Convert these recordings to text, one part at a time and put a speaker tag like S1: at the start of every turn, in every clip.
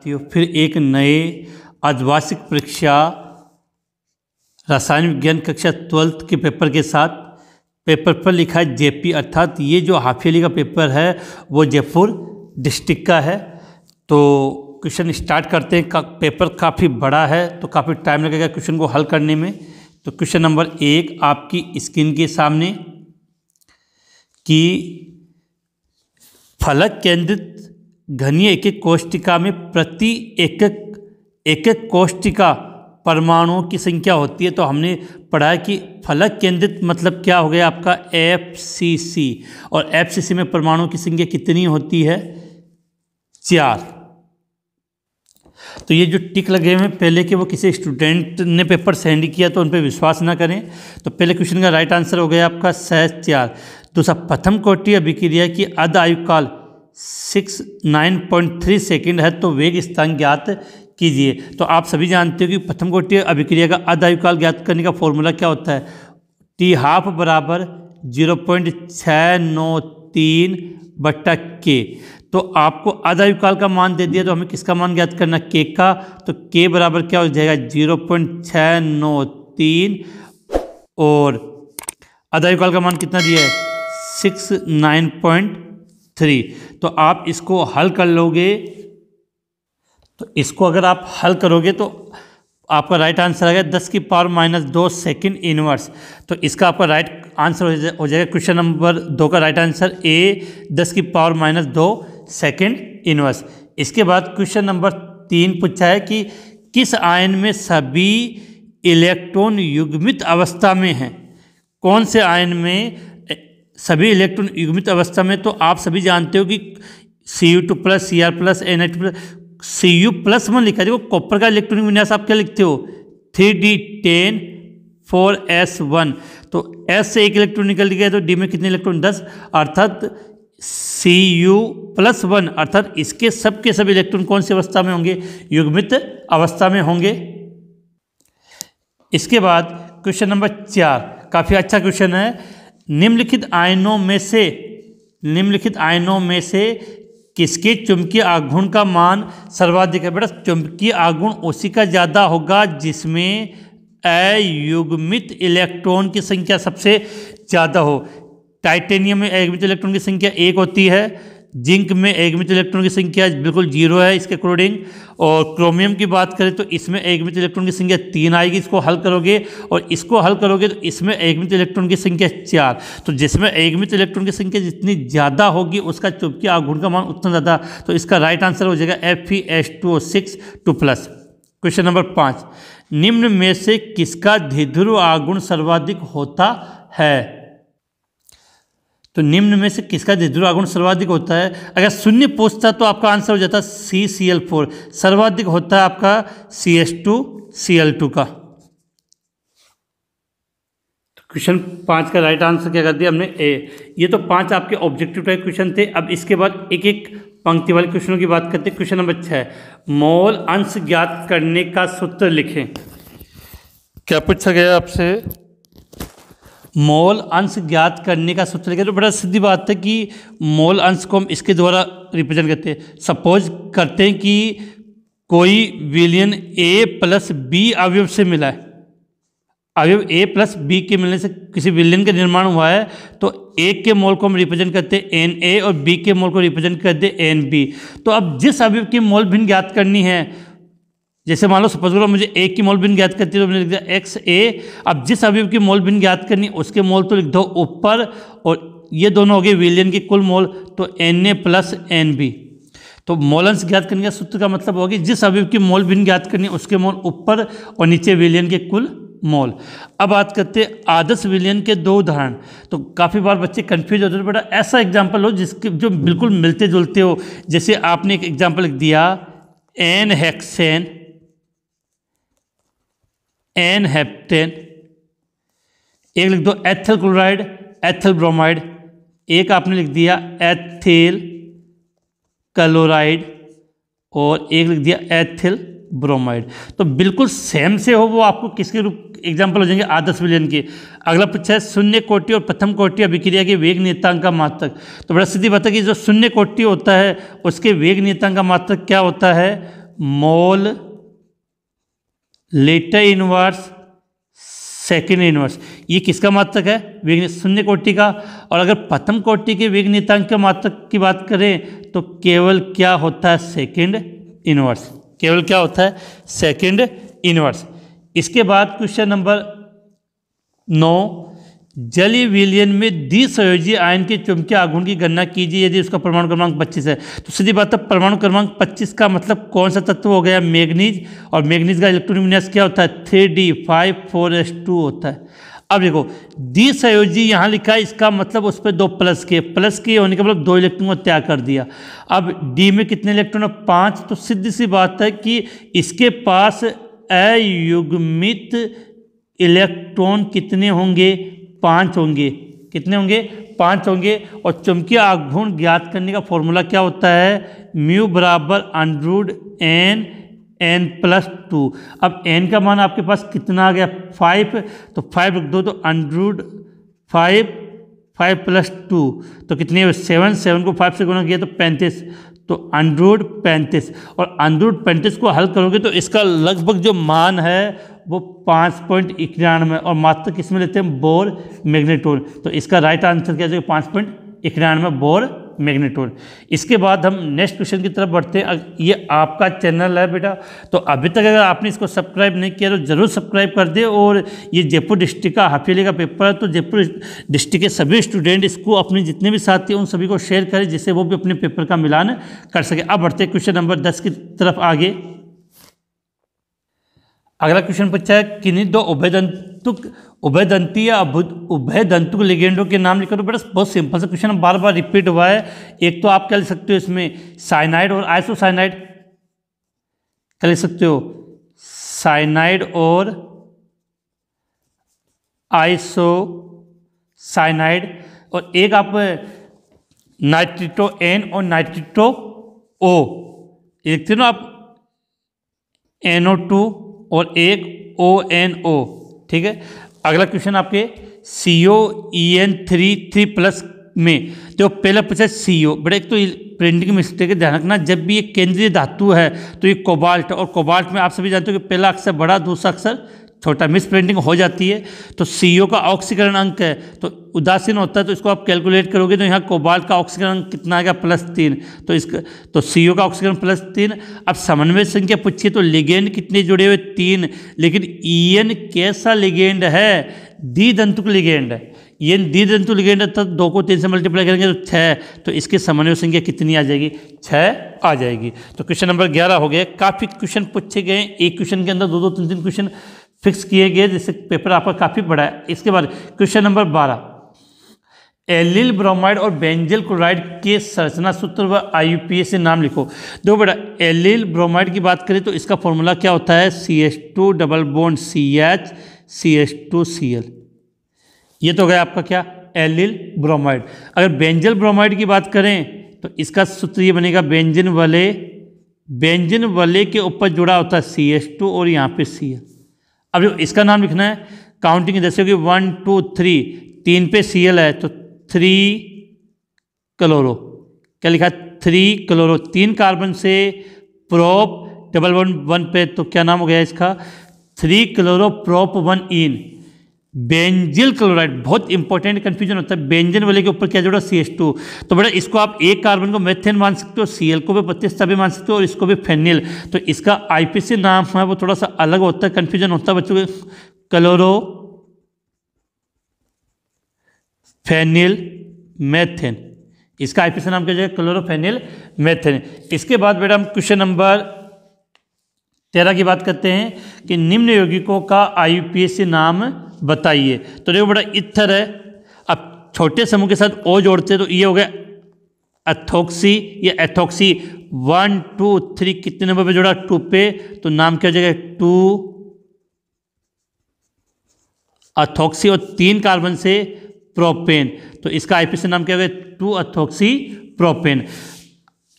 S1: साथियों, फिर एक नए अर्धवार्षिक परीक्षा रसायन विज्ञान कक्षा 12 के पेपर के साथ। पेपर पर लिखा है जेपी, अर्थात ये जो हाफ ईयरली का पेपर है वो जयपुर डिस्ट्रिक्ट का है। तो क्वेश्चन स्टार्ट करते हैं। पेपर काफ़ी बड़ा है तो काफ़ी टाइम लगेगा क्वेश्चन को हल करने में। तो क्वेश्चन नंबर 1 आपकी स्क्रीन के सामने कि फलक केंद्रित घनीय एक कोष्ठिका में प्रति एक कोष्ठिका परमाणुओं की संख्या होती है। तो हमने पढ़ा है कि फलक केंद्रित मतलब क्या हो गया आपका FCC, और FCC में परमाणुओं की संख्या कितनी होती है 4। तो ये जो टिक लगे हुए हैं पहले के वो किसी स्टूडेंट ने पेपर सेंड किया तो उन पर विश्वास ना करें। तो पहले क्वेश्चन का राइट आंसर हो गया आपका सहज 4। दूसरा, प्रथम कोटि अभिक्रिया की अर्ध आयुकाल 69.3 सेकेंड है तो वेग स्थान ज्ञात कीजिए। तो आप सभी जानते हो कि प्रथम कोटि अभिक्रिया का अर्ध आयुकाल ज्ञात करने का फॉर्मूला क्या होता है, T½ बराबर 0.693/K। तो आपको अर्ध आयुकाल का मान दे दिया तो हमें किसका मान ज्ञात करना, K का। तो K बराबर क्या हो जाएगा 0.693 और अर्ध आयुकाल का मान कितना दिया है 69.3। तो आप इसको हल कर लोगे। तो इसको अगर आप हल करोगे तो आपका राइट आंसर आ गया 10⁻² सेकेंड इनवर्स। तो इसका आपका राइट आंसर हो जाएगा क्वेश्चन नंबर 2 का right answer A 10⁻² second inverse. इसके बाद क्वेश्चन नंबर 3 पूछा है कि किस आयन में सभी इलेक्ट्रॉन युग्मित अवस्था में हैं। कौन से आयन में सभी इलेक्ट्रॉन युग्मित अवस्था में। तो आप सभी जानते हो कि Cu2+, Cr+, Na2+, Cu+1 लिखा है। देखो कॉपर का इलेक्ट्रॉनिक विन्यास आप क्या लिखते हो 3d10 4s1। तो S से एक इलेक्ट्रॉन निकल गया तो D में कितने इलेक्ट्रॉन 10, अर्थात Cu+1 अर्थात इसके सब के सब इलेक्ट्रॉन कौन सी अवस्था में होंगे, युग्मित अवस्था में होंगे। इसके बाद क्वेश्चन नंबर 4 काफ़ी अच्छा क्वेश्चन है। निम्नलिखित आयनों में से किसके चुंबकीय आघूर्ण का मान सर्वाधिक है। बेटा चुंबकीय आघूर्ण उसी का ज़्यादा होगा जिसमें अयुग्मित इलेक्ट्रॉन की संख्या सबसे ज़्यादा हो। टाइटेनियम में अयुग्मित इलेक्ट्रॉन की संख्या 1 होती है, जिंक में अयुग्मित इलेक्ट्रॉन की संख्या बिल्कुल 0 है इसके अकॉर्डिंग। और क्रोमियम की बात करें तो इसमें अयुग्मित इलेक्ट्रॉन की संख्या 3 आएगी। इसको हल करोगे और इसको हल करोगे तो इसमें अयुग्मित इलेक्ट्रॉन की संख्या 4। तो जिसमें अयुग्मित इलेक्ट्रॉन की संख्या जितनी ज़्यादा होगी उसका चुंबकीय आघूर्ण का मान उतना ज़्यादा। तो इसका राइट आंसर हो जाएगा FeS2O6 2+। क्वेश्चन नंबर 5, निम्न में से किसका द्विध्रुव आघूर्ण सर्वाधिक होता है। तो निम्न में से किसका द्विध्रुव आघूर्ण सर्वाधिक होता है। अगर शून्य पूछता तो आपका आंसर हो जाता CCl4, सर्वाधिक होता है आपका CH2Cl2 का। तो क्वेश्चन 5 का राइट आंसर क्या कर दिया हमने A। ये तो 5 आपके ऑब्जेक्टिव टाइप क्वेश्चन थे। अब इसके बाद एक एक पंक्ति वाले क्वेश्चनों की बात करते हैं। क्वेश्चन नंबर 6, मोल अंश ज्ञात करने का सूत्र लिखें। क्या पूछा गया आपसे, मोल अंश ज्ञात करने का सूत्र लिखें। तो बड़ा सीधी बात है कि मोल अंश को हम इसके द्वारा रिप्रेजेंट करते हैं। सपोज करते हैं कि कोई विलयन A+B अवयव से मिला है, अवयव A+B के मिलने से किसी विलयन का निर्माण हुआ है। तो A के मोल को हम रिप्रेजेंट करते हैं Na और B के मोल को रिप्रेजेंट करते हैं Nb। तो अब जिस अवयव की मोल भिन्न ज्ञात करनी है, जैसे मान लो सपोज करो मुझे A की मोल भिन्न ज्ञात करती है तो मैंने लिख दिया XA। अब जिस अवयव की मोल भिन्न ज्ञात करनी उसके मोल तो लिख दो ऊपर, और ये दोनों हो गए विलयन के कुल मोल, तो Na + Nb। तो मोल अंश ज्ञात करने का सूत्र का मतलब होगा कि जिस अवयव की मोल भिन्न ज्ञात करनी उसके मोल ऊपर और नीचे विलयन के कुल मोल। अब बात करते हैं आदर्श विलयन के 2 उदाहरण। तो काफ़ी बार बच्चे कंफ्यूज होते हैं। बेटा ऐसा एग्जाम्पल हो जिसके जो बिल्कुल मिलते जुलते हो। जैसे आपने एक एग्जाम्पल लिख दिया N-हेक्सेन, N-हेप्टेन, एक लिख दो एथिल क्लोराइड, एथिल ब्रोमाइड, एक आपने लिख दिया एथिल क्लोराइड और एक लिख दिया एथिल ब्रोमाइड। तो बिल्कुल सेम से हो वो आपको किसके रूप एग्जाम्पल हो जाएंगे, आदर्श विलयन के। अगला पूछा है शून्य कोटि और प्रथम कोटि अभिक्रिया के वेग नियतांक का मात्रक। तो बड़ा सीधी बात है कि जो शून्य कोटि होता है उसके वेग नियतांक का मात्रक क्या होता है, मोल लेटर इनवर्स सेकेंड इनवर्स। ये किसका मात्रक है? वेग शून्य कोटि का। और अगर प्रथम कोटि के वेग नियतांक के मात्रक की बात करें तो केवल क्या होता है? Second inverse. केवल क्या होता है? Second inverse. इसके बाद क्वेश्चन नंबर 9, जलीय विलयन में द्विसंयोजी आयन के चुंबकीय आघूर्ण की गणना कीजिए यदि उसका परमाणु क्रमांक 25 है। तो सीधी बात है, परमाणु क्रमांक 25 का मतलब कौन सा तत्व हो गया? मैग्नीज। और मैग्नीज का इलेक्ट्रॉनिक विन्यास क्या होता है? 3d5,4s2 होता है। अब देखो द्विसंयोजी यहाँ लिखा है, इसका मतलब उस पर 2 प्लस के होने के मतलब 2 इलेक्ट्रॉन को त्याग कर दिया। अब डी में कितने इलेक्ट्रॉन है? 5। तो सीधी सी बात है कि इसके पास अयुग्मित इलेक्ट्रॉन कितने होंगे? 5 होंगे। कितने होंगे? 5 होंगे। और चुंबकीय आघूर्ण ज्ञात करने का फॉर्मूला क्या होता है? म्यू बराबर √n+2। अब n का मान आपके पास कितना आ गया? 5। तो 5 रख दो, तो √5 5+2 तो कितनी है? 7। 7 को 5 से गुणा किया तो 35। तो √35। और √35 को हल करोगे तो इसका लगभग जो मान है वो 5.91 और मात्र किस में लेते हैं? Bore magnetron. तो इसका राइट आंसर क्या जाएगा? 5.91 बोर मैग्नेट्रोन। इसके बाद हम नेक्स्ट क्वेश्चन की तरफ बढ़ते हैं। ये आपका चैनल है बेटा, तो अभी तक अगर आपने इसको सब्सक्राइब नहीं किया तो ज़रूर सब्सक्राइब कर दे। और ये जयपुर डिस्ट्रिक्ट का हाफ ईयरली का पेपर है, तो जयपुर डिस्ट्रिक्ट के सभी स्टूडेंट इसको अपने जितने भी साथी हैं उन सभी को शेयर करें, जिससे वो भी अपने पेपर का मिलान कर सके। अब बढ़ते हैं क्वेश्चन नंबर 10 की तरफ आगे। अगला क्वेश्चन पूछा है, किन्हीं 2 उभयदंती या उभयदंतुक लिगेंडों के नाम लिखो। तो बड़ा बहुत सिंपल सा क्वेश्चन बार बार रिपीट हुआ है। एक तो आप क्या लिख सकते हो इसमें? साइनाइड और आइसोसाइनाइड। क्या लिख सकते हो? साइनाइड और आइसोसाइनाइड। और एक आप नाइट्रिटो एन और नाइट्रिटो ओ लिखते हो ना आप, NO2 और एक ONO। ठीक है। अगला क्वेश्चन आपके COEN3 में तो पहला पूछा CO। बड़ा एक तो प्रिंटिंग मिस्टेक है, ध्यान रखना, जब भी ये केंद्रीय धातु है तो ये कोबाल्ट, और कोबाल्ट में आप सभी जानते हो कि पहला अक्षर बड़ा दूसरा अक्षर छोटा, मिस प्रिंटिंग हो जाती है। तो CO का ऑक्सीकरण अंक है तो उदासीन होता है, तो इसको आप कैलकुलेट करोगे तो यहाँ कोबाल्ट का ऑक्सीकरण अंक कितना आ गया? +3। तो इसका तो CO का ऑक्सीकरण +3। अब समन्वय संख्या पूछिए तो लिगेंड कितने जुड़े हुए? 3। लेकिन EN कैसा लिगेंड है? द्विदंतुक लिगेंड है। ये द्विदंतुक लिगेंड है, तो 2 को 3 से मल्टीप्लाई करेंगे तो 6। तो इसके समन्वय संख्या कितनी आ जाएगी? 6 आ जाएगी। तो क्वेश्चन नंबर 11 हो गया। काफ़ी क्वेश्चन पूछे गए, एक क्वेश्चन के अंदर 2-2 3-3 क्वेश्चन फिक्स किए गए, जिससे पेपर आपका काफ़ी बड़ा है। इसके बाद क्वेश्चन नंबर 12, एलिल ब्रोमाइड और बेंजल क्लोराइड के संरचना सूत्र व IUPAC से नाम लिखो। दो बेटा, एलिल ब्रोमाइड की बात करें तो इसका फॉर्मूला क्या होता है? CH2 double bond CH CH2Cl। ये तो गया आपका क्या? Allyl bromide. अगर बेंजल ब्रोमाइड की बात करें तो इसका सूत्र ये बनेगा, बेंजन वाले के ऊपर जुड़ा होता है CH2 और यहाँ पे Cl। अब इसका नाम लिखना है, काउंटिंग जैसे कि 1 2 3, 3 पे Cl है तो 3 क्लोरो। क्या लिखा? 3 क्लोरो। 3 कार्बन से प्रोप डबल बॉन्ड 1 पे, तो क्या नाम हो गया इसका? 3 क्लोरो प्रोप 1 इन बेंजिल क्लोराइड। बहुत इंपॉर्टेंट कंफ्यूजन होता है, बेंजन वाले के ऊपर क्या जुड़ा? CH2। तो बेटा इसको आप एक कार्बन को मेथेन मान सकते हो, Cl को भी प्रतिस्थापन भी मान सकते हो और इसको भी फेनिल। तो इसका IPC नाम है वो थोड़ा सा अलग होता है, कंफ्यूजन होता है बच्चों के। क्लोरो फेनिल मेथेन, इसका IPC नाम क्या जाएगा? क्लोरोफेनिल मेथेन। इसके बाद बेटा हम क्वेश्चन नंबर 13 की बात करते हैं कि निम्न यौगिकों का IUPAC नाम बताइए। तो देखो बेटा, इथर है, अब छोटे समूह के साथ O जोड़ते हैं तो ये हो गया एथोक्सी। ये एथोक्सी 1 2 3 कितने नंबर पे जोड़ा? 2 पे। तो नाम क्या हो जाएगा? 2 एथोक्सी। और 3 कार्बन से प्रोपेन, तो इसका IPC नाम क्या होगा? 2 एथोक्सी प्रोपेन।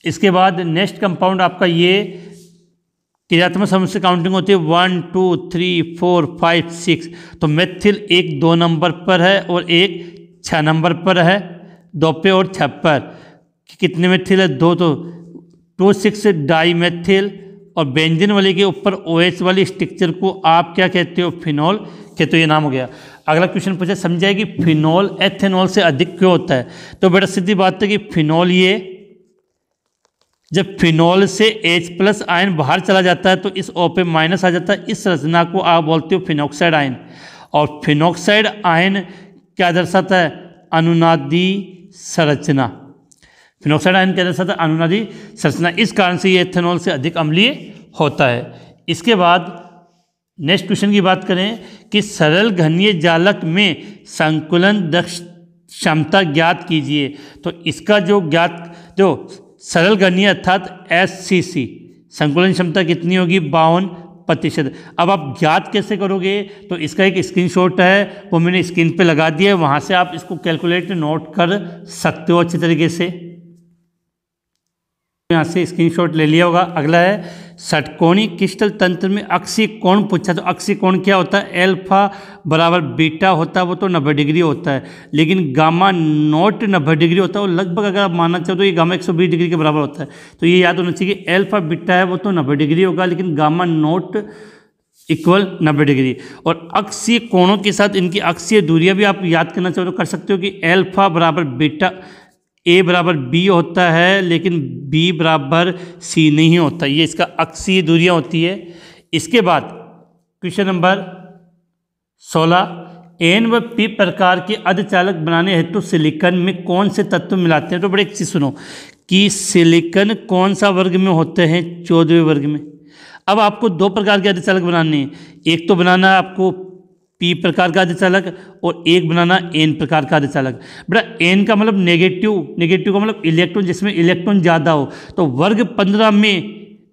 S1: इसके बाद नेक्स्ट कंपाउंड आपका ये क्रियात्मक समूह से काउंटिंग होती है 1 2 3 4 5 6। तो मेथिल एक 2 नंबर पर है और एक 6 नंबर पर है, 2 पे और 6 पर। कितने मेथिल है? 2। तो 2 6 डाई मेथिल और बेंजीन वाले के ऊपर OH वाली स्ट्रक्चर को आप क्या कहते हो? फिनॉल कहते हो। ये नाम हो गया। अगला क्वेश्चन पूछा, समझाए कि फिनॉल एथेनॉल से अधिक क्यों होता है? तो बेटा सीधी बात है कि फिनॉल ये जब फिनॉल से H+ आयन बाहर चला जाता है तो इस O पे माइनस आ जाता है। इस संरचना को आप बोलते हो फिनॉक्साइड आयन। और फिनॉक्साइड आयन क्या दर्शाता है? अनुनादी संरचना। फिनॉक्साइड आयन क्या दर्शाता है? अनुनादी संरचना। इस कारण से ये एथेनॉल से अधिक अम्लीय होता है। इसके बाद नेक्स्ट क्वेश्चन की बात करें कि सरल घनीय जालक में संकुलन दक्ष क्षमता ज्ञात कीजिए। तो इसका जो सरल घनीय अर्थात SCC संकुलन क्षमता कितनी होगी? 52%। अब आप ज्ञात कैसे करोगे? तो इसका एक स्क्रीनशॉट है, वो मैंने स्क्रीन पे लगा दिया है, वहाँ से आप इसको कैलकुलेट नोट कर सकते हो अच्छी तरीके से। यहाँ से स्क्रीनशॉट ले लिया होगा। अगला है षटकोणीय क्रिस्टल तंत्र में अक्षीय कोण पूछा। तो अक्षीय कोण क्या होता है? अल्फा बराबर बीटा होता है, वो तो 90 डिग्री होता है। लेकिन गामा नॉट 90 डिग्री होता है, वो लगभग अगर आप मानना चाहो तो ये गामा 120 डिग्री के बराबर होता है। तो ये याद होना चाहिए कि अल्फा बीटा है वो तो 90 डिग्री होगा, लेकिन गामा नॉट इक्वल 90 डिग्री। और अक्षीय कोणों के साथ इनकी अक्षीय दूरियाँ भी आप याद करना चाहो तो कर सकते हो कि अल्फा बराबर बीटा A बराबर B होता है, लेकिन B बराबर C नहीं होता। ये इसका अक्षीय दूरियां होती है। इसके बाद क्वेश्चन नंबर 16, N व P प्रकार के अर्धचालक बनाने हेतु सिलिकॉन में कौन से तत्व मिलाते हैं? तो बड़े एक चीज़ सुनो कि सिलिकॉन कौन सा वर्ग में होते हैं? 14वें वर्ग में। अब आपको दो प्रकार के अर्धचालक बनाने हैं। एक तो बनाना है आपको P प्रकार का अर्धचालक और एक बनाना N प्रकार का अर्धचालक। बेटा N का मतलब नेगेटिव का मतलब इलेक्ट्रॉन, जिसमें इलेक्ट्रॉन ज़्यादा हो। तो वर्ग 15 में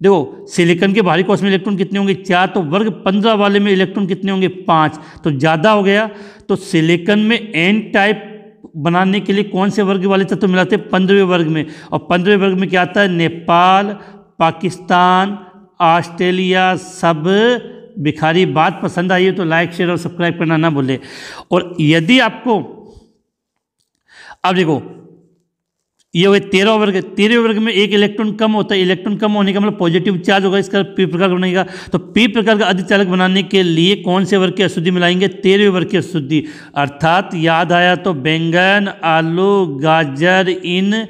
S1: देखो सिलिकॉन के बाहरी कोश में इलेक्ट्रॉन कितने होंगे? 4। तो वर्ग 15 वाले में इलेक्ट्रॉन कितने होंगे? 5। तो ज़्यादा हो गया। तो सिलिकॉन में N टाइप बनाने के लिए कौन से वर्ग वाले तत्व मिलाते हैं? 15वें वर्ग में। और 15वें वर्ग में क्या आता है? नेपाल, पाकिस्तान, ऑस्ट्रेलिया सब भिखारी। बात पसंद आई है तो लाइक शेयर और सब्सक्राइब करना ना भूले। और यदि आपको अब देखो ये हुए 13 वर्ग। 13 वर्ग में एक इलेक्ट्रॉन कम होता है। इलेक्ट्रॉन कम होने का मतलब पॉजिटिव चार्ज होगा, इसका P प्रकार बनेगा। तो P प्रकार का अर्धचालक बनाने के लिए कौन से वर्ग की अशुद्धि मिलाएंगे? 13वें वर्ग की अशुद्धि। अर्थात याद आया तो बैंगन, आलू, गाजर, इन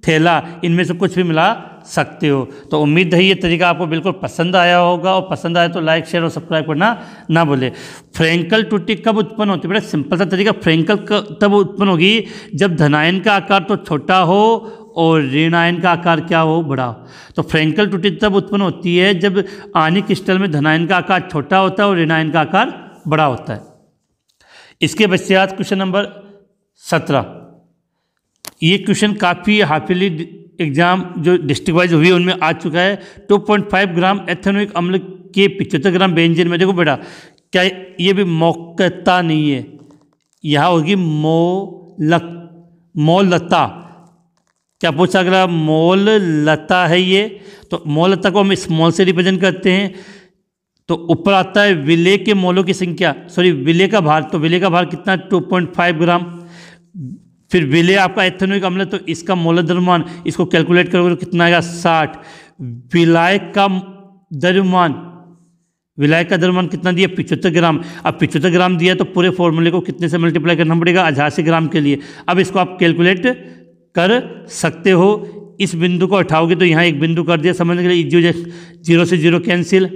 S1: थैला, इनमें से कुछ भी मिला सकते हो। तो उम्मीद है ये तरीका आपको बिल्कुल पसंद आया होगा, और पसंद आया तो लाइक शेयर और सब्सक्राइब करना ना भूले। फ्रैंकल त्रुटि कब उत्पन्न होती है? बड़ा सिंपल सा तरीका। फ्रैंकल तब उत्पन्न होगी जब धनायन का आकार तो छोटा हो और ऋणायन का आकार क्या हो? बड़ा हो। तो फ्रैंकल त्रुटि तब उत्पन्न होती है जब आणविक क्रिस्टल में धनायन का आकार छोटा होता है और ऋणायन का आकार बड़ा होता है। इसके पश्चात क्वेश्चन नंबर 17। ये क्वेश्चन काफ़ी हाफिली एग्जाम जो डिस्ट्रिक्ट वाइज हुई उनमें आ चुका है। 2.5 ग्राम एथेनोइक अम्ल के 75 ग्राम बेंजीन में। देखो बेटा क्या ये भी मौक्यता नहीं है, यहाँ होगी मोलता। क्या पूछा? अगला मोलता है ये। तो मोलता को हम स्मॉल से रिप्रेजेंट करते हैं। तो ऊपर आता है विलेय के मोलों की संख्या, विलेय का भार। तो विलेय का भार कितना? 2.5 ग्राम। फिर विलेय आपका एथेनोइक अम्ल, तो इसका मोलर द्रव्यमान इसको कैलकुलेट करोगे तो कितना आएगा? 60। विलायक का द्रव्यमान कितना दिया? 75 ग्राम। अब 75 ग्राम दिया तो पूरे फॉर्मूले को कितने से मल्टीप्लाई करना पड़ेगा? 88 ग्राम के लिए। अब इसको आप कैलकुलेट कर सकते हो। इस बिंदु को हटाओगे तो यहाँ एक बिंदु कर दिया समझने के लिए। 0 से 0 कैंसिल,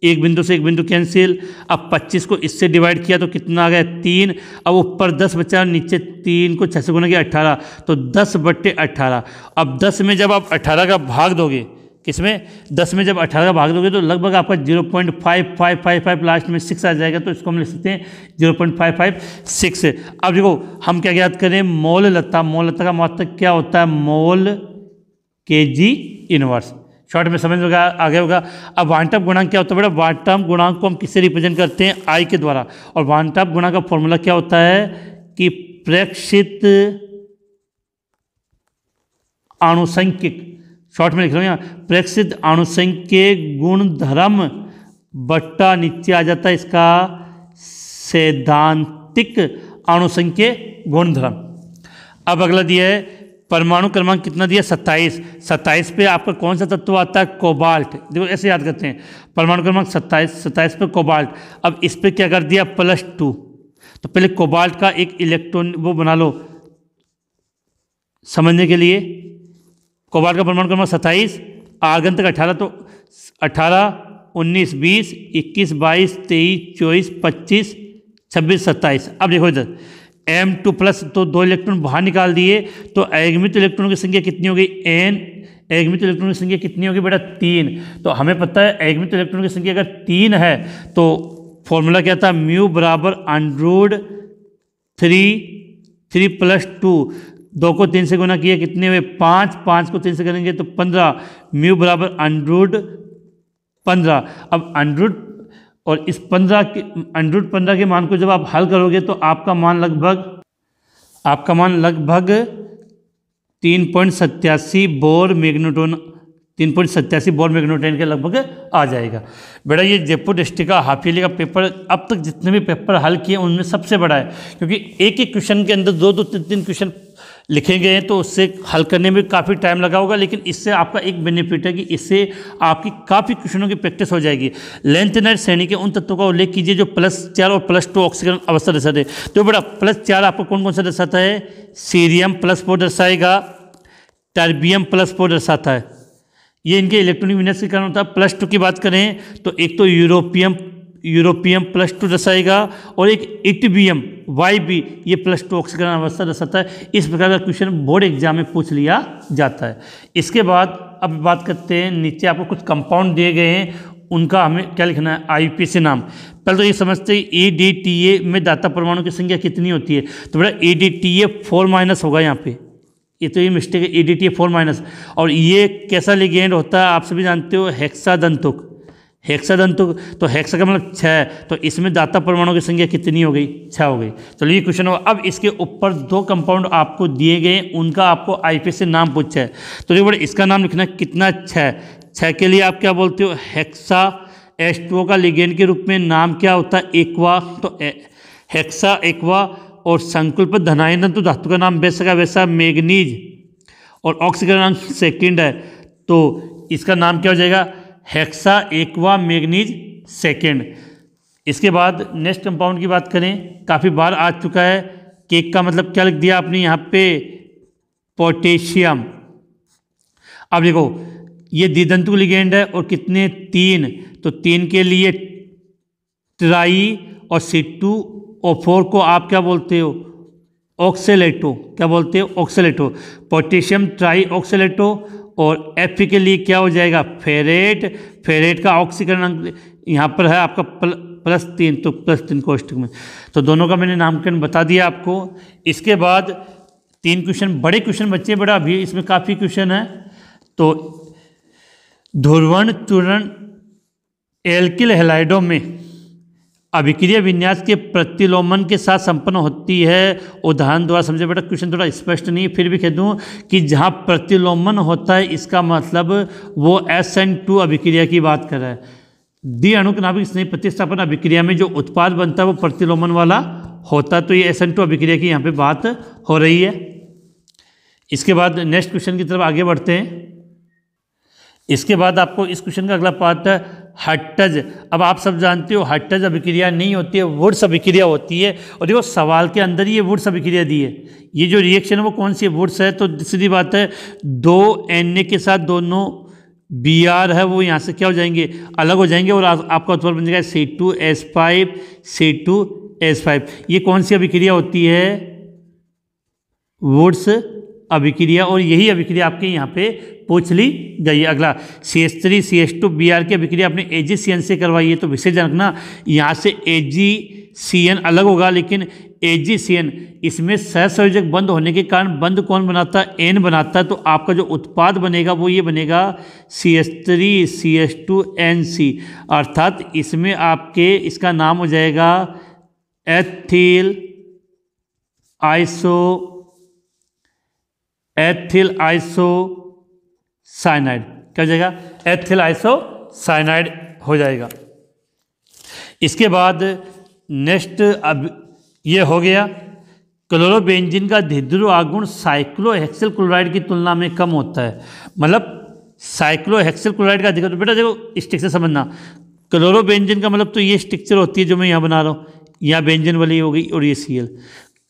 S1: एक बिंदु से एक बिंदु कैंसिल। अब 25 को इससे डिवाइड किया तो कितना आ गया? 3। अब ऊपर 10 बचा और नीचे 3 को 6 से गुना किया 18। तो 10/18। अब 10 में जब आप 18 का भाग दोगे, किसमें? 10 में जब 18 का भाग दोगे तो लगभग आपका 0.5555 लास्ट में 6 आ जाएगा। तो इसको हम लिख सकते हैं 0.556। अब देखो हम क्या ज्ञात करें? मोललता का मात्रक क्या होता है? मोल kg इनवर्स। शॉर्ट में समझ में आ गया होगा। अब वांटअप गुणांक क्या होता है? बेटा वांटअप गुणांक को हम किससे रिप्रेजेंट करते हैं? I के द्वारा। और वांटअप गुणांक का फॉर्मूला क्या होता है कि प्रेक्षित आनुषंगिक, शॉर्ट में लिख रहा हूँ यहाँ, प्रेक्षित आनुषंगिक गुणधर्म बट्टा नीचे आ जाता है इसका सैद्धांतिक आनुषंगिक गुणधर्म। अब अगला दिया है परमाणु क्रमांक कितना दिया 27। 27 पे आपका कौन सा तत्व आता है, कोबाल्ट। देखो ऐसे याद करते हैं, परमाणु क्रमांक 27 पे कोबाल्ट। अब इस पे क्या कर दिया +2, तो पहले कोबाल्ट का एक इलेक्ट्रॉन वो बना लो समझने के लिए। कोबाल्ट का परमाणु क्रमांक 27, आर्गन तक 18, तो 18 19 20 21 22 23 24 25 26 27। अब देखो इधर M2+, तो 2 इलेक्ट्रॉन बाहर निकाल दिए, तो एगमित इलेक्ट्रॉनों की संख्या कितनी हो गई n। एगमित इलेक्ट्रॉनों की संख्या कितनी होगी बेटा 3। तो हमें पता है एगमित इलेक्ट्रॉनों की संख्या अगर 3 है तो फॉर्मूला क्या था, म्यू बराबर √3 + 2, 2 को 3 से गुना किया कितने हुए 5, 5 को 3 से करेंगे तो 15, म्यू बराबर √15। अब अंडरूट और इस 15 के √15 के मान को जब आप हल करोगे तो आपका मान लगभग 3.87 बोर मैग्नेट्रॉन 3.87 बोर मैग्नेट्रॉन के लगभग आ जाएगा। बेटा ये जयपुर डिस्ट्रिक्ट का हाफ ईयरली का पेपर अब तक जितने भी पेपर हल किए उनमें सबसे बड़ा है, क्योंकि एक एक क्वेश्चन के अंदर 2-2 3-3 क्वेश्चन लिखे गए हैं, तो उससे हल करने में काफ़ी टाइम लगा होगा, लेकिन इससे आपका एक बेनिफिट है कि इससे आपकी काफ़ी क्वेश्चनों की प्रैक्टिस हो जाएगी। लेंथेनाइट श्रेणी के उन तत्वों का उल्लेख कीजिए जो +4 और +2 ऑक्सीकरण अवस्था दर्शाते हैं। तो बेटा +4 आपको कौन कौन सा दर्शाता है, सीरियम +4 दर्शाएगा, टर्बियम +4 दर्शाता है, ये इनके इलेक्ट्रॉनिक विन्यास के कारण होता है। +2 की बात करें तो एक तो यूरोपियम +2 दर्शाएगा, और एक इटिबियम YB ये +2 ऑक्सीकरण अवस्था दर्शाता है। इस प्रकार का क्वेश्चन बोर्ड एग्जाम में पूछ लिया जाता है। इसके बाद अब बात करते हैं, नीचे आपको कुछ कंपाउंड दिए गए हैं, उनका हमें क्या लिखना है, IUPAC नाम। पहले तो ये समझते हैं EDTA में दाता परमाणु की संख्या कितनी होती है, तो बेटा EDTA 4- होगा यहाँ पे, ये तो ये मिस्टेक है, EDTA 4-। और ये कैसा लिगेंड होता है आप सभी जानते हो, हेक्सादंतुक। तो हेक्सा का मतलब 6, तो इसमें दाता परमाणु की संख्या कितनी हो गई, 6 हो गई। चलिए ये क्वेश्चन होगा। अब इसके ऊपर 2 कंपाउंड आपको दिए गए, उनका आपको IUPAC से नाम पूछा है, तो देखो बड़े इसका नाम लिखना कितना 6 के लिए आप क्या बोलते हो, हेक्सा। H2O का लिगेंड के रूप में नाम क्या होता है, एक्वा, तो हेक्सा एक्वा। और संकुल पर धनायन तो धातु का नाम वैसा का वैसा मैग्नीज, और ऑक्सीकरण सेकंड है, तो इसका नाम क्या हो जाएगा, हेक्सा एक्वा मैग्नीज सेकंड। इसके बाद नेक्स्ट कंपाउंड की बात करें, काफ़ी बार आ चुका है, केक का मतलब क्या लिख दिया आपने यहाँ पे, पोटेशियम। अब देखो ये द्विदंतु लिगेंड है और कितने 3, तो 3 के लिए ट्राई और C2O4 को आप क्या बोलते हो, ऑक्सेलेटो। क्या बोलते हो, ऑक्सेलेटो। Potassium try ऑक्सेलेटो। और Fe के लिए क्या हो जाएगा, फेरेट का ऑक्सीकरण अंक यहाँ पर है आपका +3, तो +3 कोष्टक में। तो दोनों का मैंने नामकरण बता दिया आपको। इसके बाद 3 क्वेश्चन बड़े क्वेश्चन बच्चे, बड़ा अभी इसमें काफ़ी क्वेश्चन है। तो ध्रुवण चूर्ण एल्किल हैलाइडों में अभिक्रिया विन्यास के प्रतिलोमन के साथ संपन्न होती है। उदाहरण द्वारा समझे। बेटा क्वेश्चन थोड़ा स्पष्ट नहीं है, फिर भी कह दूँ कि जहाँ प्रतिलोमन होता है इसका मतलब वो SN2 अभिक्रिया की बात कर रहा है। द्वि अणुक नाभिक स्नेह प्रतिस्थापन अभिक्रिया में जो उत्पाद बनता है वो प्रतिलोमन वाला होता है, तो ये SN2 अभिक्रिया की यहाँ पे बात हो रही है। इसके बाद नेक्स्ट क्वेश्चन की तरफ आगे बढ़ते हैं। इसके बाद आपको इस क्वेश्चन का अगला पार्ट है हर्ट्ज। अब आप सब जानते हो हर्ट्ज अभिक्रिया नहीं होती है, वुड्स अभिक्रिया होती है। और देखो सवाल के अंदर ही ये वुड्स अभिक्रिया दी है। ये जो रिएक्शन है वो कौन सी है, वुड्स है। तो सीधी बात है 2 Na के साथ दोनों Br है वो यहाँ से क्या हो जाएंगे, अलग हो जाएंगे, और आपका उत्पाद बन जाएगा C2H5 C2H5। ये कौन सी अभिक्रिया होती है, वुड्स अभिक्रिया। और यही अभिक्रिया आपके यहाँ पे पूछ ली गई। अगला CH3 CH2 Br की अभिक्रिया अपने AgCN से करवाइए। तो विशेष रखना यहाँ से AgCN अलग होगा, लेकिन AgCN इसमें सहसंयोजक बंद होने के कारण बंद कौन बनाता है, N बनाता है। तो आपका जो उत्पाद बनेगा वो ये बनेगा CH3 CH2NC, अर्थात इसमें आपके इसका नाम हो जाएगा एथिल आइसोसाइनाइड। क्या हो जाएगा, एथिल आइसोसाइनाइड हो जाएगा। इसके बाद नेक्स्ट अब ये हो गया क्लोरोबेंजीन का ध्रुव आगुण साइक्लोहेक्सिल क्लोराइड की तुलना में कम होता है। मतलब साइक्लोहेक्सिल क्लोराइड का अधिक, तो बेटा देखो स्ट्रक्चर समझना, क्लोरोबेंजीन का मतलब तो ये स्ट्रक्चर होती है जो मैं यहाँ बना रहा हूँ, यहाँ बेंजीन वाली हो गई और ये Cl।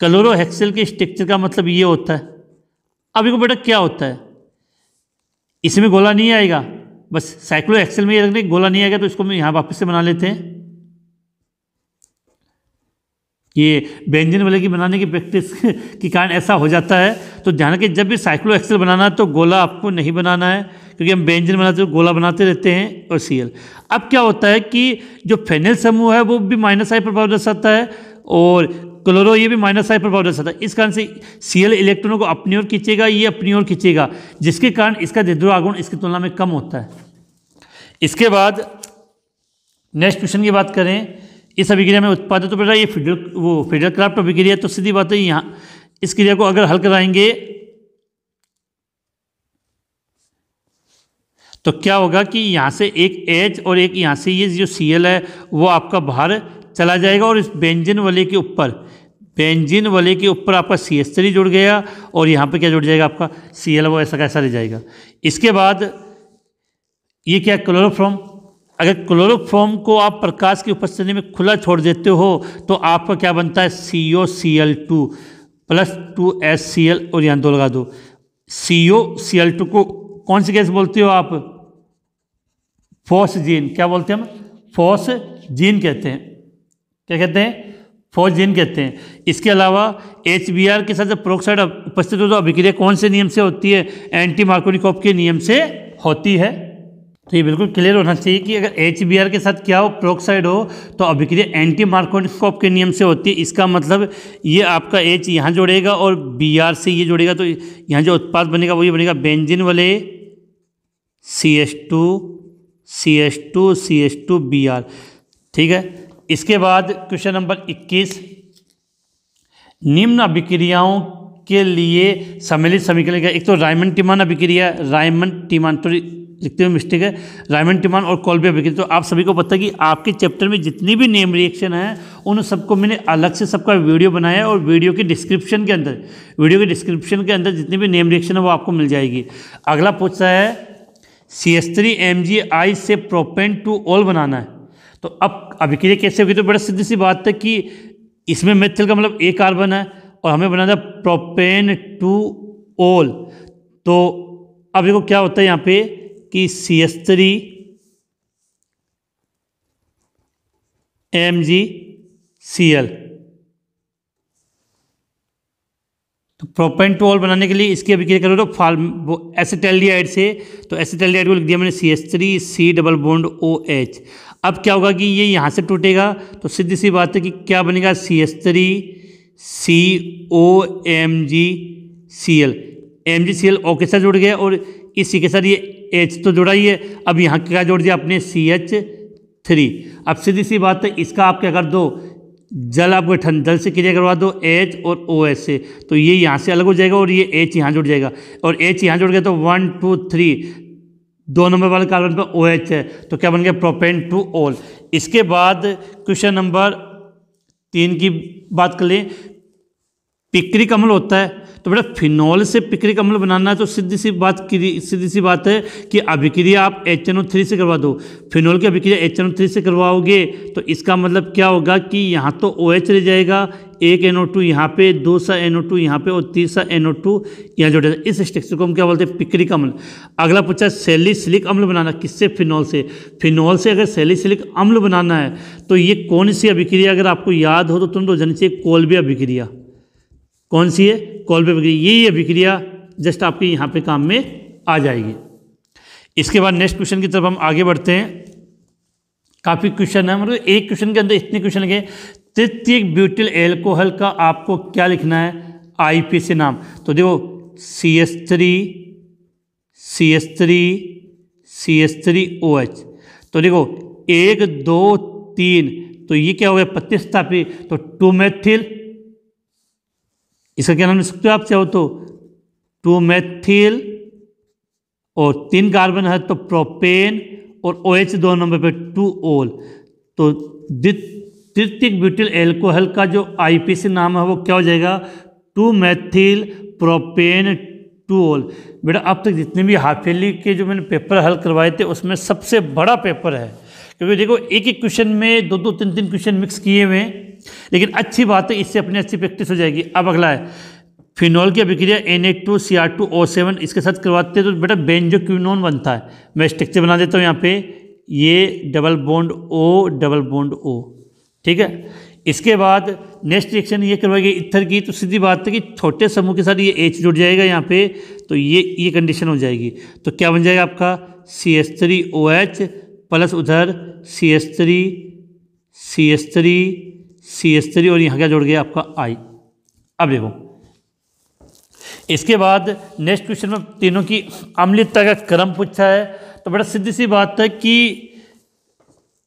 S1: क्लोरोहेक्सिल के स्ट्रक्चर का मतलब ये होता है। अब देखो बेटा क्या होता है, इसमें गोला नहीं आएगा, बस साइक्लोहेक्सिल में ये रखने गोला नहीं आएगा, तो इसको मैं यहाँ वापस से बना लेते हैं। ये बेंजीन वाले की बनाने की प्रैक्टिस के कारण ऐसा हो जाता है। तो ध्यान रखिए जब भी साइक्लोहेक्सिल बनाना है तो गोला आपको नहीं बनाना है, क्योंकि हम बेंजीन बनाते हैं गोला बनाते रहते हैं और Cl। अब क्या होता है कि जो फेनिल समूह है वो भी -I प्रभाव दर्शाता है और क्लोरो ये भी -I प्रभाव दर्शाता है। इस कारण से Cl इलेक्ट्रॉनों को अपनी ओर खींचेगा, ये अपनी ओर खींचेगा, जिसके कारण इसका ध्रुव आगुण इसकी तुलना में कम होता है। इसके बाद नेक्स्ट क्वेश्चन की बात करें, इस अभिक्रिया में उत्पादित, तो बेटा ये फिडरक्राफ्ट अभिक्रिया, तो सीधी बात है यहाँ इस क्रिया को अगर हल कराएंगे तो क्या होगा कि यहाँ से एक H और एक यहाँ से ये जो Cl है वो आपका बाहर चला जाएगा और इस बेंजीन वाले के ऊपर आपका CH3 जुड़ गया और यहाँ पे क्या जुड़ जाएगा आपका Cl, वो ऐसा कैसा रह जाएगा। इसके बाद ये क्या क्लोरोफॉर्म, अगर क्लोरोफॉर्म को आप प्रकाश की उपस्थिति में खुला छोड़ देते हो तो आपका क्या बनता है COCl2 + 2HCl और यहाँ 2 लगा दो। COCl2 को कौन सी गैस बोलते हो आप? फॉस्जीन। क्या बोलते हैं हम? फॉस्जीन कहते हैं। क्या कहते हैं? फॉस्जीन कहते हैं। इसके अलावा HBr के साथ जब पेरोक्साइड उपस्थित हो तो अभिक्रिया कौन से नियम से होती है? एंटी मार्कोनिकॉफ के नियम से होती है। तो ये बिल्कुल क्लियर होना चाहिए कि अगर HBr के साथ क्या हो, पेरोक्साइड हो, तो अभिक्रिया एंटी मार्कोनिकॉफ के नियम से होती है। इसका मतलब ये आपका H यहाँ जोड़ेगा और Br से ये जोड़ेगा, तो यहाँ जो उत्पाद बनेगा वो ये बनेगा बेंजीन वाले CH2 Br। ठीक है। इसके बाद क्वेश्चन नंबर 21, निम्न अभिक्रियाओं के लिए सम्मिलित समीकरण का, एक तो रायमंड-टिमान अभिक्रिया, रायमंड-टिमान तो लिखते हुए मिस्टेक है, रायमंड-टिमान और कोल्बे अभिक्रिया। तो आप सभी को पता है कि आपके चैप्टर में जितनी भी नेम रिएक्शन है उन सबको मैंने अलग से सबका वीडियो बनाया है और वीडियो के डिस्क्रिप्शन के अंदर जितनी भी नेम रिएक्शन है वो आपको मिल जाएगी। अगला पूछता है CH3MgI से प्रोपेन टू ऑल बनाना है। तो अब अभिक्रिया कैसे होगी? तो बड़ा सीधी सी बात है कि इसमें मेथिल का मतलब एक कार्बन है और हमें बनाना है प्रोपेन टू ऑल। तो अब देखो क्या होता है यहाँ पे कि CH3MgCl, तो प्रोपेन टू ऑल बनाने के लिए इसकी अभिक्रिया करो तो एसिटैल्डिहाइड से, तो एसिटैल्डिहाइड को लिख दिया मैंने CH3C डबल बॉन्ड OH। अब क्या होगा कि ये यहाँ से टूटेगा तो सीधी सी बात है कि क्या बनेगा CH3COMgCl, MgCl O के साथ जुड़ गया और इसी के साथ ये H तो जुड़ा ही है। अब यहाँ क्या जोड़ दिया आपने CH3। अब सीधी सी बात है इसका आप क्या कर दो, जल आप गठन, जल से क्रिया करवा दो H और OH से, तो ये यहाँ से अलग हो जाएगा और ये H यहाँ जुड़ जाएगा और H यहाँ जुड़ गया तो 1 2 3 2 नंबर वाले कार्बन पर OH है, तो क्या बन गया प्रोपेन टू ऑल। इसके बाद क्वेश्चन नंबर 3 की बात कर लें, पिक्रिक अम्ल होता है। तो बेटा फिनॉल से पिक्रिक अम्ल बनाना है तो सीधी सी बात है कि अभिक्रिया आप HNO3 से करवा दो। फिनॉल की अभिक्रिया HNO3 से करवाओगे तो इसका मतलब क्या होगा कि यहाँ तो OH रह जाएगा, एक NO2 यहाँ पे, दूसरा NO2 यहाँ पे और तीसरा NO2 यहाँ जोड़ जाएगा। इस स्ट्रक्चर को हम क्या बोलते हैं? पिक्रिक अम्ल। अगला पूछा सैलिसिलिक अम्ल बनाना, किससे? फिनॉल से। फिनॉल से अगर सैलिसिलिक अम्ल बनाना है तो ये कौन सी अभिक्रिया अगर आपको याद हो तो तुरंत हो जानी चाहिए, कोल्बे अभिक्रिया। कौन सी है? कोल्बे अभिक्रिया। ये अभिक्रिया जस्ट आपके यहाँ पे काम में आ जाएगी। इसके बाद नेक्स्ट क्वेश्चन की तरफ हम आगे बढ़ते हैं। काफ़ी क्वेश्चन है, मतलब एक क्वेश्चन के अंदर इतने क्वेश्चन लगे। तृतीयक ब्यूटिल एल्कोहल का आपको क्या लिखना है? IPC नाम। तो देखो CH3OH, तो देखो 1 2 3, तो ये क्या हो गया? प्रतिस्थापी, तो 2 मेथिल, इसका क्या नाम लिख सकते हो आप चाहो तो 2 मेथिल, और 3 कार्बन है तो प्रोपेन, और OH 2 नंबर पे 2 ऑल। तो तृतीयक ब्यूटिल एल्कोहल का जो IPC नाम है वो क्या हो जाएगा? 2 मेथिल प्रोपेन टूल। बेटा अब तक जितने भी हाफ ईयरली के जो मैंने पेपर हल करवाए थे उसमें सबसे बड़ा पेपर है, क्योंकि देखो एक एक क्वेश्चन में 2-2 3-3 क्वेश्चन मिक्स किए हुए हैं, लेकिन अच्छी बात है, इससे अपनी अच्छी प्रैक्टिस हो जाएगी। अब अगला है फिनॉल की अभिक्रिया Na2Cr2O7, इसके साथ करवाते हैं तो बेटा बेंजोक्विनोन बनता है। मैं स्ट्रक्चर बना देता हूँ यहाँ पे, ये डबल बॉन्ड O, ठीक है। इसके बाद नेक्स्ट रिएक्शन ये करवाएगी इथर की, तो सीधी बात है कि छोटे समूह के साथ ये H जुड़ जाएगा यहाँ पे, तो ये कंडीशन हो जाएगी। तो क्या बन जाएगा आपका CH3OH प्लस उधर CH3 और यहाँ क्या जुड़ गया आपका I। अब देखो इसके बाद नेक्स्ट क्वेश्चन में तीनों की अम्लता का क्रम पूछा है, तो बड़ा सीधी सी बात है कि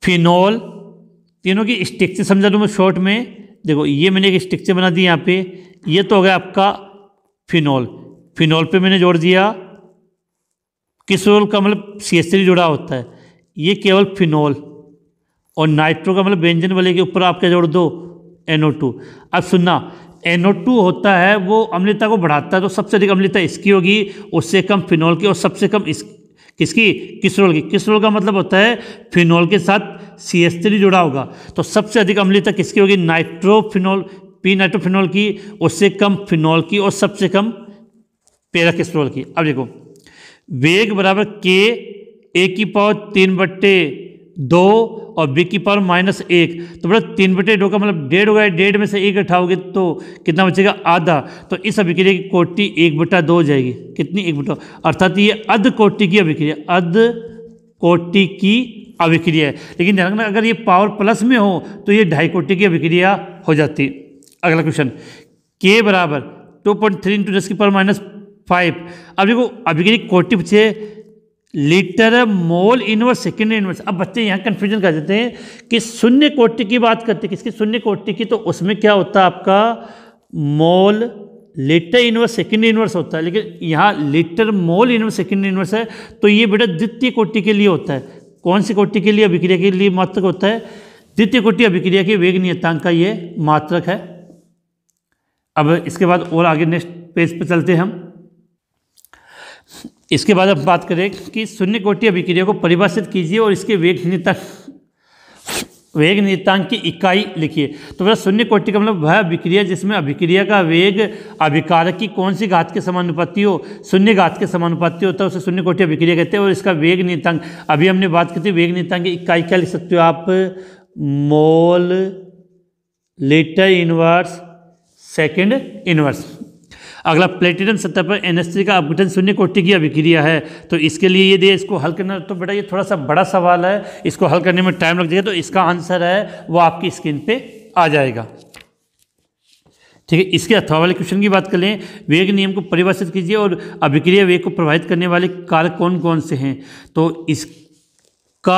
S1: फिनॉल तीनों की स्ट्रक्चर समझा दूँ मैं शॉर्ट में। देखो ये मैंने एक स्ट्रक्चर बना दी यहाँ पे, ये तो हो गया आपका फिनॉल पे मैंने जोड़ दिया किस रोल का, मतलब CH3 जुड़ा होता है, ये केवल फिनॉल, और नाइट्रो का मतलब बेंजीन वाले के ऊपर आप क्या जोड़ दो NO2। अब सुनना, NO2 होता है वो अम्लता को बढ़ाता है, तो सबसे अधिक अम्लता इसकी होगी, उससे कम फिनॉल की, और सबसे कम किसकी, किसरोल की। किसरोल का मतलब होता है फिनॉल के साथ CH3 जुड़ा होगा, तो सबसे अधिक अम्लता किसकी होगी, नाइट्रोफिनॉल की, उससे कम फिनॉल की, और सबसे कम पैराकिसरोल की। अब देखो वेग बराबर K A⁴ और B⁻−1, तो बड़ा 3/2 का मतलब 1.5 हो गया, 1.5 में से 1 घटाओगे तो कितना बचेगा, आधा। तो इस अभिक्रिया की कोटि 1/2 हो जाएगी, कितनी 1/2, अर्थात ये अर्ध कोटि की अभिक्रिया है। लेकिन ध्यान रखना अगर ये पावर प्लस में हो तो ये 2.5 कोटि की अभिक्रिया हो जाती। अगला क्वेश्चन K बराबर 2.3 × 10⁻⁵। अब देखो अभिक्रिया की कोटि पूछे, litre mole inverse second inverse. अब बच्चे यहाँ कंफ्यूजन कर देते हैं कि शून्य कोटि की बात करते हैं, किसकी शून्य कोटि की, तो उसमें क्या होता है आपका mole litre inverse second inverse होता है, लेकिन यहाँ litre mole inverse second inverse है, तो ये बेटा द्वितीय कोटि के लिए होता है। कौन सी कोटि के लिए, अभिक्रिया के लिए मात्रक होता है, द्वितीय कोटि अभिक्रिया के वेग नियतांक का ये मात्रक है। अब इसके बाद और आगे नेक्स्ट पेज पर चलते हैं हम। इसके बाद हम बात करें कि शून्य कोटि अभिक्रिया को परिभाषित कीजिए और इसके वेग नियतांक की इकाई लिखिए। तो मेरा शून्य कोटि का मतलब वह अभिक्रिया जिसमें अभिक्रिया का वेग अभिकारक की कौन सी घात के समानुपाती हो, शून्य घात के समानुपाती होता है, उसे शून्य कोटि अभिक्रिया कहते हैं। और इसका वेग नियतांक, अभी हमने बात की थी, वेग नियतांक की इकाई क्या लिख सकते हो आप, mole litre inverse second inverse. अगला प्लेटिनम सतह पर NH3 का अपघटन शून्य कोटि की अभिक्रिया है, तो इसके लिए ये दिया, इसको हल करना, तो बेटा ये थोड़ा सा बड़ा सवाल है, इसको हल करने में टाइम लग जाएगा, तो इसका आंसर है वो आपकी स्क्रीन पे आ जाएगा। ठीक है, इसके अथवा वाले क्वेश्चन की बात कर लें, वेग नियम को परिभाषित कीजिए और अभिक्रिया वेग को प्रभावित करने वाले कारक कौन कौन से हैं। तो इसका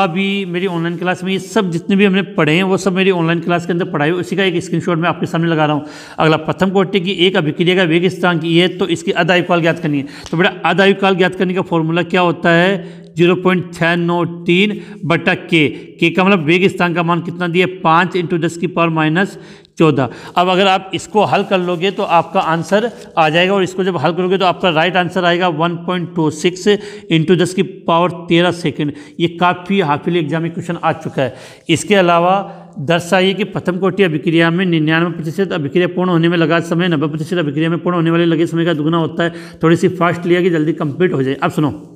S1: भी मेरी ऑनलाइन क्लास में, ये सब जितने भी हमने पढ़े हैं वो सब मेरी ऑनलाइन क्लास के अंदर पढ़ाई हुई, उसी का एक स्क्रीनशॉट मैं आपके सामने लगा रहा हूँ। अगला प्रथम कोटि की एक अभिक्रिया का वेग स्थिरांक ये है, तो इसकी अर्ध आयुकाल ज्ञात करनी है। तो बेटा अर्ध आयुकाल ज्ञात करने का फॉर्मूला क्या होता है, 0.693/K। K का मतलब वेग स्थिरांक का मान कितना दिया, 5 × 10⁻14। अब अगर आप इसको हल कर लोगे तो आपका आंसर आ जाएगा, और इसको जब हल करोगे तो आपका राइट आंसर आएगा 1.26 × 10⁻13 सेकेंड। ये काफ़ी हाफ ईयरली एग्जाम में क्वेश्चन आ चुका है। इसके अलावा दर्शाइए कि प्रथम कोटि अभिक्रिया में 99% अभिक्रिया पूर्ण होने में लगा समय 90% अभिक्रिया में पूर्ण होने वाले लगे समय का दुगना होता है। थोड़ी सी फास्ट लिया कि जल्दी कंप्लीट हो जाए। अब सुनो,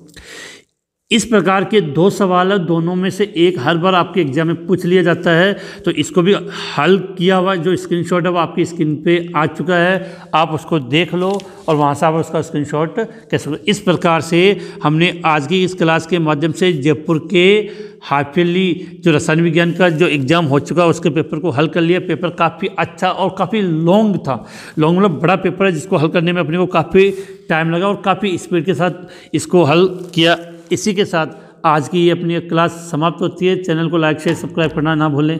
S1: इस प्रकार के 2 सवाल है, दोनों में से एक हर बार आपके एग्जाम में पूछ लिया जाता है, तो इसको भी हल किया हुआ जो स्क्रीनशॉट है वो आपकी स्क्रीन पे आ चुका है, आप उसको देख लो और वहाँ से आप उसका स्क्रीनशॉट कैसे। इस प्रकार से हमने आज की इस क्लास के माध्यम से जयपुर के हाफ ईयरली जो रसायन विज्ञान का जो एग्ज़ाम हो चुका है उसके पेपर को हल कर लिया। पेपर काफ़ी अच्छा और काफ़ी लॉन्ग था, लॉन्ग मतलब बड़ा पेपर है, जिसको हल करने में अपने को काफ़ी टाइम लगा और काफ़ी स्पीड के साथ इसको हल किया। इसी के साथ आज की ये अपनी क्लास समाप्त होती है। चैनल को लाइक शेयर सब्सक्राइब करना ना भूलें।